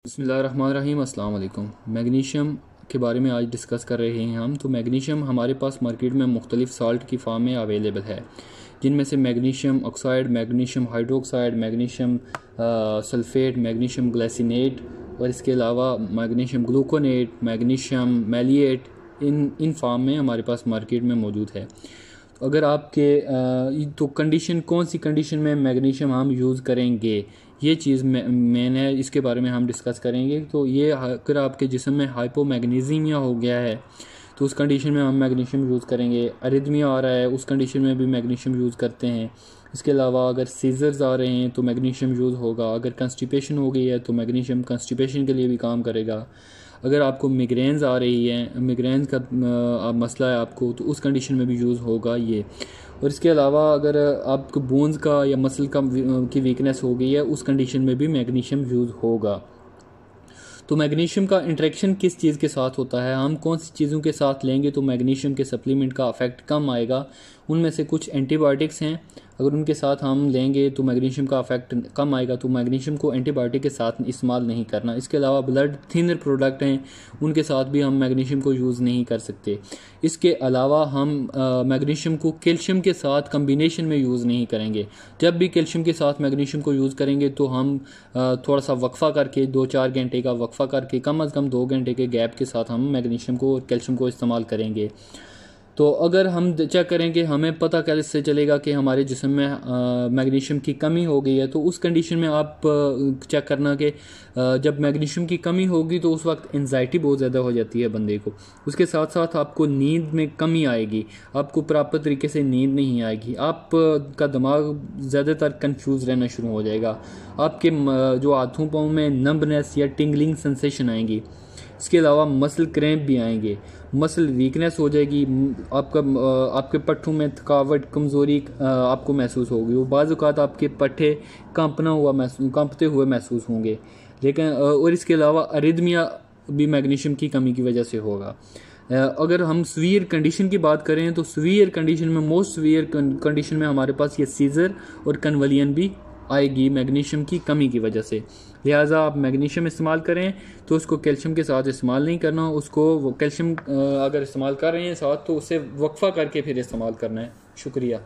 बिस्मिल्लाहिर्रहमानिर्रहीम, अस्सलाम वालेकुम। मैग्नीशियम के बारे में आज डिस्कस कर रहे हैं हम। तो मैग्नीशियम हमारे पास मार्केट में मुख्तलिफ़ साल्ट की फॉर्म में अवेलेबल है, जिनमें से magnesium oxide, magnesium hydroxide, magnesium sulphate, magnesium glycinate और इसके अलावा magnesium gluconate, magnesium मैलिएट in form में हमारे पास मार्केट में मौजूद है। अगर आपके तो कंडीशन, कौन सी कंडीशन में मैग्नीशियम हम यूज़ करेंगे, ये चीज़ मेन है, इसके बारे में हम डिस्कस करेंगे। तो ये अगर आपके जिस्म में हाइपोमैग्नीज़िमिया हो गया है तो उस कंडीशन में हम मैग्नीशियम यूज़ करेंगे। अरिदमिया आ रहा है, उस कंडीशन में भी मैग्नीशियम यूज़ करते हैं। इसके अलावा अगर सीजर्स आ रहे हैं तो मैग्नीशियम यूज़ होगा। अगर कंस्टिपेशन हो गई है तो मैग्नीशियम कंस्टिपेशन के लिए भी काम करेगा। अगर आपको मिग्रेन्स आ रही है, मिग्रेन का मसला है आपको, तो उस कंडीशन में भी यूज़ होगा ये। और इसके अलावा अगर आपको बोन्स का या मसल का की वीकनेस हो गई है, उस कंडीशन में भी मैग्नीशियम यूज़ होगा। तो मैग्नीशियम का इंटरेक्शन किस चीज़ के साथ होता है, हम कौन सी चीज़ों के साथ लेंगे तो मैग्नीशियम के सप्लीमेंट का अफेक्ट कम आएगा। उनमें से कुछ एंटीबायोटिक्स हैं, अगर उनके साथ हम लेंगे तो मैग्नीशियम का अफेक्ट कम आएगा। तो मैग्नीशियम को एंटीबायोटिक के साथ इस्तेमाल नहीं करना। इसके अलावा ब्लड थिनर प्रोडक्ट हैं, उनके साथ भी हम मैग्नीशियम को यूज़ नहीं कर सकते। इसके अलावा हम मैग्नीशियम को कैल्शियम के साथ कम्बिनेशन में यूज़ नहीं करेंगे। जब भी कैल्शियम के साथ मैग्नीशियम को यूज़ करेंगे तो हम थोड़ा सा वक्फ़ा करके, 2-4 घंटे का वक्फ़ा करके, कम अज़ कम 2 घंटे के गैप के साथ हम मैग्नीशियम को और कैल्शियम को इस्तेमाल करेंगे। तो अगर हम चेक करेंगे, हमें पता कैसे चलेगा कि हमारे जिस्म में मैग्नीशियम की कमी हो गई है, तो उस कंडीशन में आप चेक करना कि जब मैग्नीशियम की कमी होगी तो उस वक्त एंजाइटी बहुत ज़्यादा हो जाती है बंदे को। उसके साथ साथ आपको नींद में कमी आएगी, आपको प्रॉपर तरीके से नींद नहीं आएगी, आपका दिमाग ज़्यादातर कंफ्यूज रहना शुरू हो जाएगा, आपके जो हाथों पाँव में नंबनेस या टिंगलिंग सेंसेशन आएंगी। इसके अलावा मसल क्रैम्प भी आएंगे, मसल वीकनेस हो जाएगी, आपके पट्टों में थकावट, कमज़ोरी आपको महसूस होगी। वो बाज़ औक़ात आपके पट्टे कांपते हुए महसूस होंगे। लेकिन और इसके अलावा अरिदमिया भी मैग्नीशियम की कमी की वजह से होगा। अगर हम सीवियर कंडीशन की बात करें तो सीवियर कंडीशन में, मोस्ट सीवियर कंडीशन में हमारे पास ये सीजर और कन्वलियन भी आएगी मैग्नीशियम की कमी की वजह से। लिहाजा आप मैग्नीशियम इस्तेमाल करें तो उसको कैल्शियम के साथ इस्तेमाल नहीं करना। उसको वो कैल्शियम अगर इस्तेमाल कर रहे हैं साथ, तो उसे वक्फ़ा करके फिर इस्तेमाल करना है। शुक्रिया।